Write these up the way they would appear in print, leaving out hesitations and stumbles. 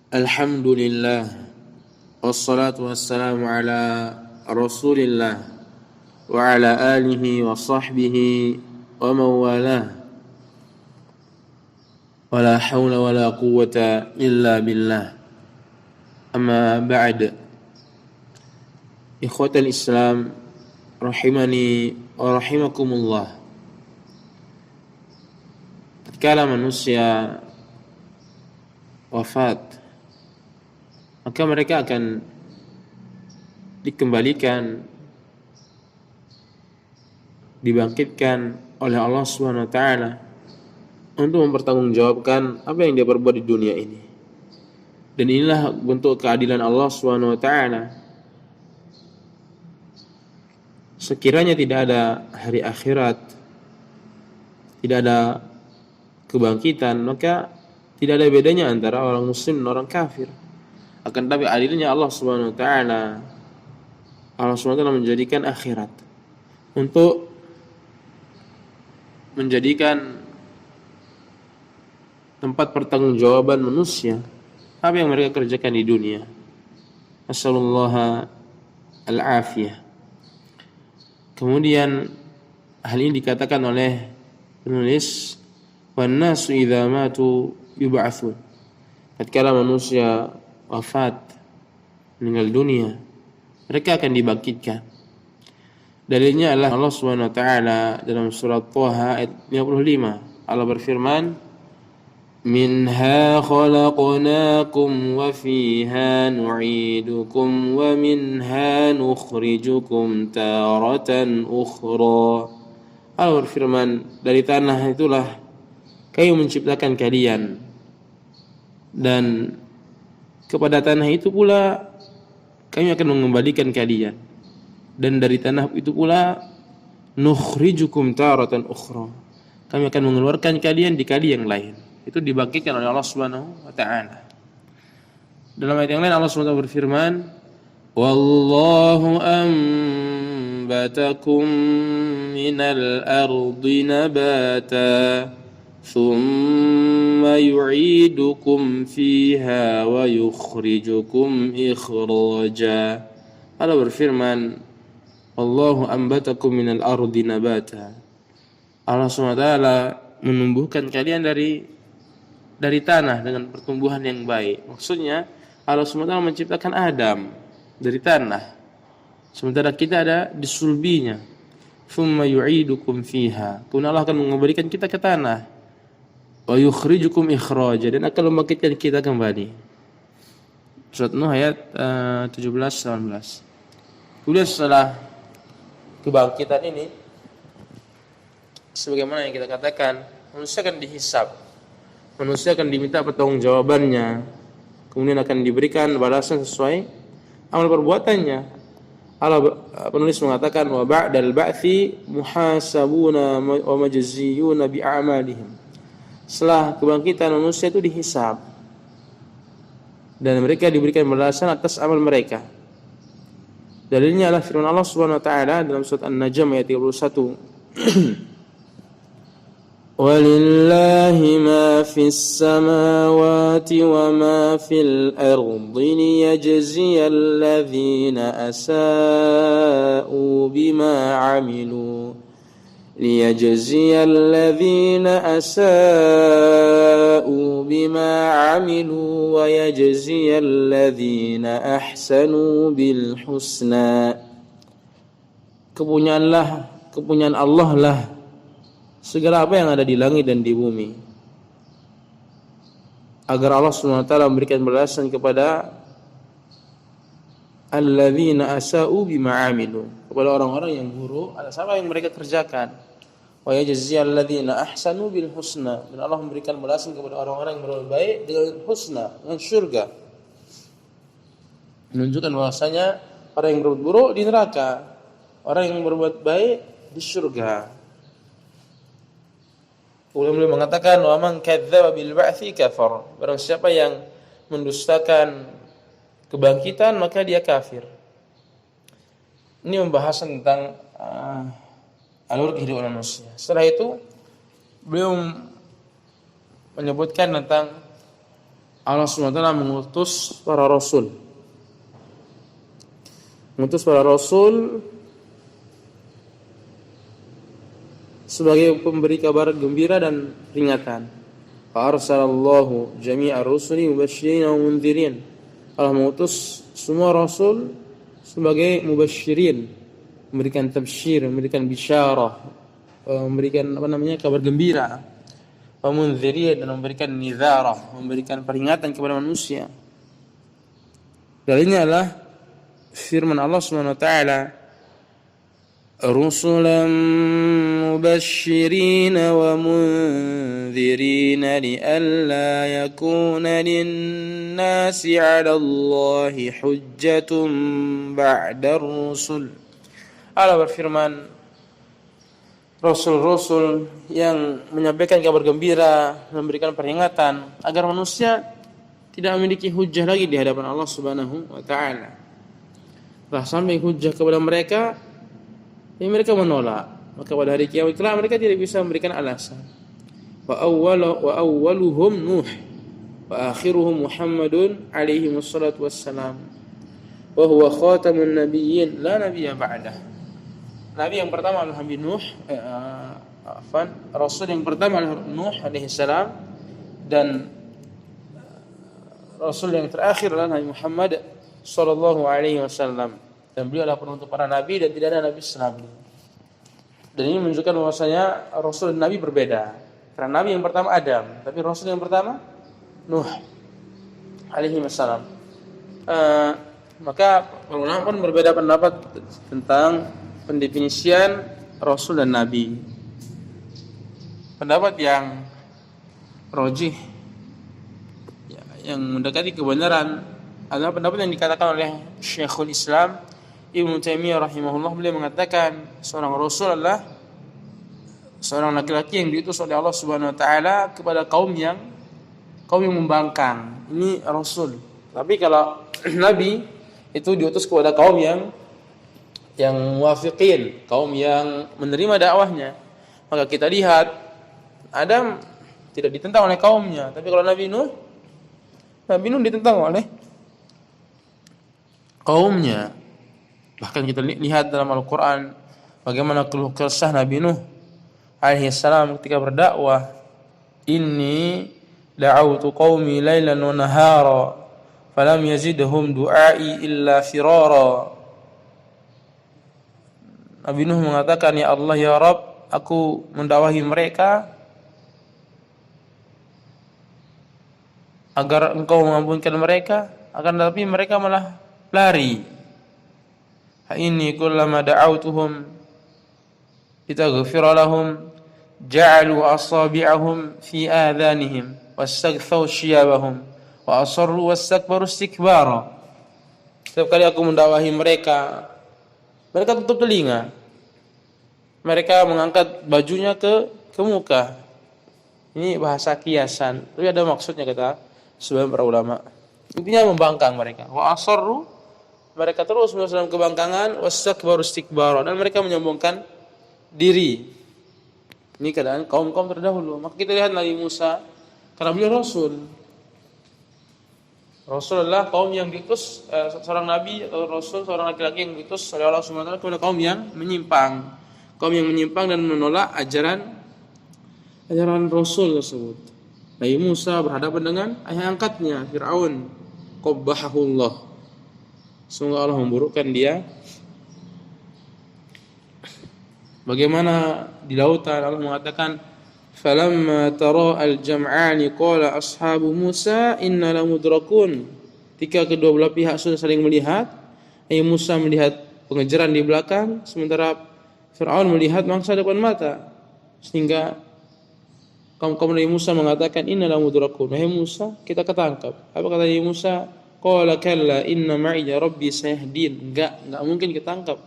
Alhamdulillah wassalatu wassalamu ala Rasulillah wa ala alihi wa sahbihi wa mawalah wa la hawla wa la quwwata illa billah. Amma ba'd. Ikhwatal Islam rahimani wa rahimakumullah. Tatkala manusia wafat, maka mereka akan dikembalikan, dibangkitkan oleh Allah Subhanahu wa taala untuk mempertanggungjawabkan apa yang dia perbuat di dunia ini. Dan inilah bentuk keadilan Allah Subhanahu wa taala. Sekiranya tidak ada hari akhirat, tidak ada kebangkitan, maka tidak ada bedanya antara orang muslim dan orang kafir. Akan tapi adilnya Allah Subhanahu wa taala, Allah Subhanahu wa taala menjadikan akhirat untuk menjadikan tempat pertanggungjawaban manusia apa yang mereka kerjakan di dunia. Nasallallahu al-afiyah. Kemudian hal ini dikatakan oleh penulis, wan nasu idza matu yub'atsun. Tatkala manusia wafat, meninggal dunia, mereka akan dibangkitkan. Dalilnya adalah Allah Subhanahu wa taala dalam surat Thaha ayat 55. Allah berfirman, minha khalaqnakum wa fiha nu'idukum wa minha nukhrijukum taratan ukhra. Allah berfirman, dari tanah itulah kami menciptakan kalian, dan kepada tanah itu pula kami akan mengembalikan kalian, dan dari tanah itu pula nukhrijukum taratan ukhra, kami akan mengeluarkan kalian di kali yang lain. Itu dibangkitkan oleh Allah Subhanahu wa taala. Dalam ayat yang lain Allah Subhanahu wa taala berfirman, wallahu ambatakum minal ardi nabata thumma yu'idukum fiha wa yukhrijukum ikhraja. Allah berfirman, wallahu ambatakum minal ardi nabata. Allah SWT menumbuhkan kalian dari tanah dengan pertumbuhan yang baik. Maksudnya Allah SWT menciptakan Adam dari tanah, sementara kita ada di sulbinya. Thumma yu'idukum fiha, kemudian Allah akan mengembalikan kita ke tanah. Wa yukhrijukum ikhraja, dan akan membangkitkan kita kembali. Surat Nuh ayat 17-18. Kemudian setelah kebangkitan ini, sebagaimana yang kita katakan, manusia akan dihisab, manusia akan diminta pertanggungjawabannya, kemudian akan diberikan balasan sesuai amal perbuatannya. Allah penulis mengatakan, wa ba'dal ba'thi muhasabuna wa majziyuna bi a'malihim. Setelah kebangkitan manusia itu dihisab dan mereka diberikan balasan atas amal mereka. Dalilnya adalah firman Allah Subhanahu wa taala dalam surat An-Najm ayat 31. Walillahi ma fis samawati wa ma fil ardi liyajziyal ladzina asa'u bima 'amilu ليجزي الذين أساءوا بما عملوا ويجزي الذين أحسنوا بالحسنى. Kepunyaan Allah lah segala apa yang ada di langit dan di bumi, agar Allah SWT memberikan balasan kepada alladzina asa'u bima amilu, kepada orang-orang yang buruk atas apa yang mereka kerjakan. Wa yajziyal ladzina ahsanu bil husna, dan Allah memberikan balasan kepada orang-orang yang berbuat baik dengan husna, dengan surga. Menunjukkan bahwasanya orang yang berbuat buruk di neraka, orang yang berbuat baik di surga. Beliau mengatakan, wa man kadzdzaba bil ba'tsi kafar, barang siapa yang mendustakan kebangkitan maka dia kafir. Ini pembahasan tentang alur kehidupan manusia. Setelah itu beliau menyebutkan tentang Allah SWT mengutus para rasul. Mengutus para rasul sebagai pemberi kabar gembira dan peringatan. Fa arsalallahu jami'ar rusuli mubasysyirin wa mundzirin. Allah mengutus semua rasul sebagai mubasysyirin, memberikan tabsyir, memberikan bisyarah, memberikan kabar gembira, wa mundzirin, dan memberikan nizarah, memberikan peringatan kepada manusia. Dalilnya adalah firman Allah Subhanahu wa taala, rusulan mubashshirina wa mundzirina li'alla yakuna lin-nasi 'ala Allahi hujjatun ba'da ar-rusul. Allah berfirman, rasul-rasul yang menyampaikan kabar gembira, memberikan peringatan agar manusia tidak memiliki hujjah lagi di hadapan Allah Subhanahu wa taala. Telah sampai hujjah kepada mereka, yang mereka menolak, maka pada hari kiamat kelak mereka tidak bisa memberikan alasan. Wa awwaluhum Nuh wa akhiruhum Muhammadun alaihi wassalatu wassalam wa huwa khatamun nabiyyin la nabiyya ba'dah. Nabi yang pertama adalah Nabi Nuh, Rasul yang pertama adalah Nuh alaihi salam, dan Rasul yang terakhir adalah Nabi Muhammad sallallahu alaihi wasallam, dan beliau adalah penutup para nabi dan tidak ada nabi setelah beliau. Dan ini menunjukkan bahwasanya Rasul dan Nabi berbeda. Karena Nabi yang pertama Adam, tapi Rasul yang pertama Nuh alaihi wasallam. Maka ulama pun berbeda pendapat tentang pendefinisian Rasul dan Nabi. Pendapat yang rajih, yang mendekati kebenaran, adalah pendapat yang dikatakan oleh Syekhul Islam Ibnu Taimiyah rahimahullah. Beliau mengatakan seorang rasul adalah seorang laki-laki yang diutus oleh Allah Subhanahu wa taala kepada kaum yang membangkang. Ini rasul. Tapi kalau nabi itu diutus kepada kaum yang muwafiqin, kaum yang menerima dakwahnya. Maka kita lihat Adam tidak ditentang oleh kaumnya, tapi kalau Nabi Nuh ditentang oleh kaumnya. Bahkan kita lihat dalam Al-Quran bagaimana keluh kesah Nabi Nuh alaihi salam ketika berdakwah, inni da'awtu qaumi lailan wa nahara falam yazidhum du'ai illa firara. Nabi Nuh mengatakan, ya Allah ya Rabb, aku mendakwahi mereka agar engkau mengampunkan mereka, akan tetapi mereka malah lari. Inni kullama da'awtuhum litaghfira lahum ja'alu asabi'ahum fi adhanihim wastaghfaw shiyabahum wa asarru wastakbaru istikbara. Setiap kali aku mendakwahi mereka tutup telinga. Mereka mengangkat bajunya ke muka. Ini bahasa kiasan, tapi ada maksudnya kata sebagian para ulama. Intinya membangkang mereka. Wa asarru, mereka terus dalam kebangkangan, wastakbaru istikbara, dan mereka menyombongkan diri. Ini keadaan kaum-kaum terdahulu. Maka kita lihat Nabi Musa, karena beliau rasul. Rasul adalah kaum yang diutus, seorang nabi atau rasul, seorang laki-laki yang diutus oleh Allah Subhanahu wa taala kepada kaum yang menyimpang. Kaum yang menyimpang dan menolak ajaran rasul tersebut. Nabi Musa berhadapan dengan ayah angkatnya, Fir'aun, qabbahahullah. Semoga Allah memburukkan dia. Bagaimana di lautan Allah mengatakan, falamma tara al-jam'ani qala ashabu Musa inna lamudrakun. Ketika kedua belah pihak sudah saling melihat, Musa melihat pengejaran di belakang, sementara Fir'aun melihat mangsa depan mata. Sehingga kaum Nabi Musa mengatakan, inna lamudrakun. Wahai Musa, kita ketangkap. Apa kata Nabi Musa? Qala kalla inna ma'iya rabbi sayahdin. Enggak mungkin ketangkap.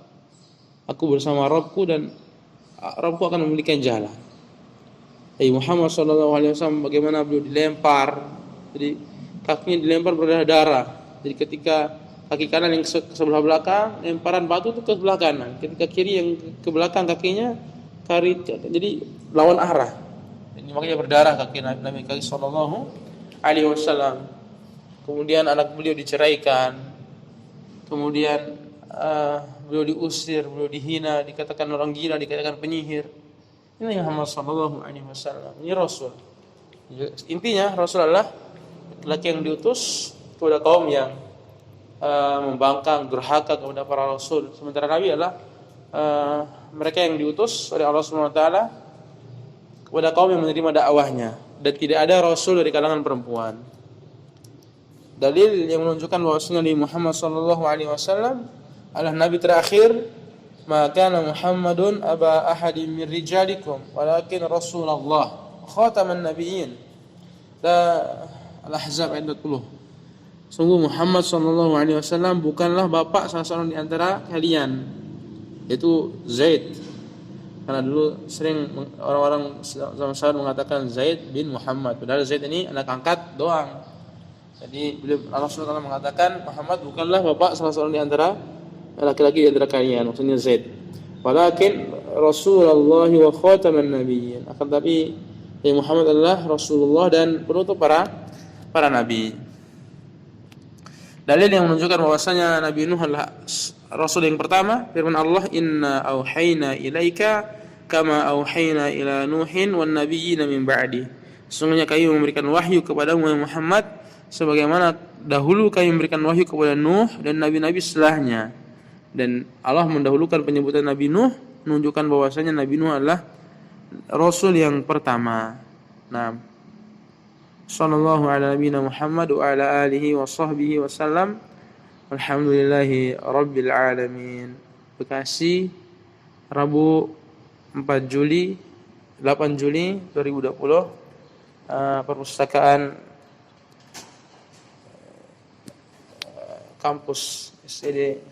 Aku bersama Rabbku dan Rabbku akan memberikan jalan. Muhammad sallallahu alaihi wasallam bagaimana beliau dilempar. Jadi kakinya dilempar berdarah-darah. Jadi ketika kaki kanan yang sebelah belakang, lemparan batu itu ke sebelah kanan. Ketika kiri yang ke belakang kakinya jadi lawan arah. Ini makanya berdarah kaki Nabi sallallahu alaihi wasallam. kemudian anak beliau diceraikan, kemudian beliau diusir, beliau dihina, dikatakan orang gila, dikatakan penyihir. Ini Muhammad sallallahu alaihi wasallam, ini Rasul. Intinya Rasul adalah laki yang diutus kepada kaum yang membangkang, durhaka kepada para rasul. Sementara Nabi adalah mereka yang diutus oleh Allah Subhanahu wa taala kepada kaum yang menerima dakwahnya, dan tidak ada rasul dari kalangan perempuan. Dalil yang menunjukkan bahwasanya Nabi Muhammad sallallahu alaihi wasallam adalah nabi terakhir, maka Muhammadun aba ahadin min rijalikum walakin Rasulullah khataman nabiyyin. Al-Ahzab ayat 40. Sungguh Muhammad sallallahu alaihi wasallam bukanlah bapak salah seorang di antara kalian, yaitu Zaid. Karena dulu sering orang-orang zaman sahabat mengatakan Zaid bin Muhammad, padahal Zaid ini anak angkat doang. Jadi Allah SWT mengatakan Muhammad bukanlah bapak salah seorang di antara laki-laki di antara kalian, maksudnya Zaid. Walakin Rasulullah wa khataman nabiyyin. Akan tapi Muhammad adalah Rasulullah dan penutup para nabi. Dalil yang menunjukkan bahwasanya Nabi Nuh adalah Rasul yang pertama, firman Allah, Inna auhayna ilaika kama auhayna ila Nuhin wan nabiyyina min ba'di. Sesungguhnya kami memberikan wahyu kepadamu Muhammad sebagaimana dahulu kami memberikan wahyu kepada Nuh dan nabi-nabi setelahnya. Dan Allah mendahulukan penyebutan Nabi Nuh, menunjukkan bahwasanya Nabi Nuh adalah Rasul yang pertama. Nah, sallallahu ala nabiyina Muhammad wa ala alihi wa sahbihi wa sallam. Alhamdulillahi rabbil alamin. Bekasi, Rabu 8 Juli 2020, perpustakaan kampus SED